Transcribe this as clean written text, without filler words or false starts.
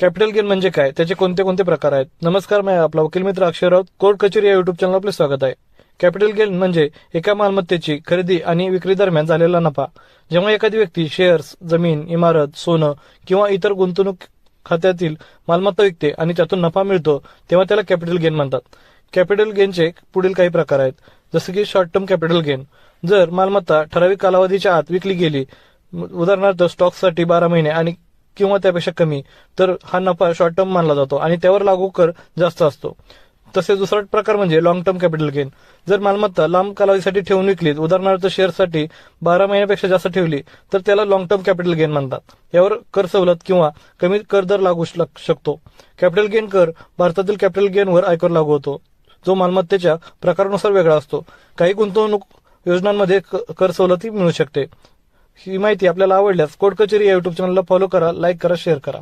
Capital gain म्हणजे काय, त्याचे कोणते कोणते प्रकार आहेत? नमस्कार, मी आपला वकील मित्र अक्षय राऊत. कोर्ट कचेरी या युट्यूब चॅनल आपले स्वागत आहे. कॅपिटल गेन म्हणजे एका मालमत्तेची खरेदी आणि विक्री दरम्यान झालेला नफा. जेव्हा एखादी व्यक्ती शेअर्स, जमीन, इमारत, सोनं किंवा इतर गुंतवणूक खात्यातील मालमत्ता विकते आणि त्यातून नफा मिळतो तेव्हा त्याला कॅपिटल गेन म्हणतात. कॅपिटल गेनचे पुढील काही प्रकार आहेत, जसे की शॉर्ट टर्म कॅपिटल गेन. जर मालमत्ता ठराविक कालावधीच्या आत विकली गेली, उदाहरणार्थ स्टॉक्ससाठी 12 महिने आणि किंवा त्यापेक्षा कमी, तर हा नफा शॉर्ट टर्म मानला जातो आणि त्यावर लागू कर जास्त असतो. तसेच दुसरा प्रकार म्हणजे लॉंग टर्म कॅपिटल गेन. जर मालमत्ता लांब कालावधीसाठी ठेवून विकली, उदाहरणार्थ शेअर्ससाठी 12 महिन्यापेक्षा जास्त ठेवली, तर त्याला लॉंग टर्म कॅपिटल गेन म्हणतात. यावर कर सवलत किंवा कमी कर दर लागू शकतो. कॅपिटल गेन कर भारतातील कॅपिटल गेनवर आयकर लागू होतो, जो मालमत्तेच्या प्रकारानुसार वेगळा असतो. काही गुंतवणूक योजनांमध्ये कर सवलती मिळू शकते. ही माहिती आपल्याला आवडल्यास कोर्ट कचेरी या युट्यूब चॅनलला फॉलो करा, लाईक करा, शेअर करा.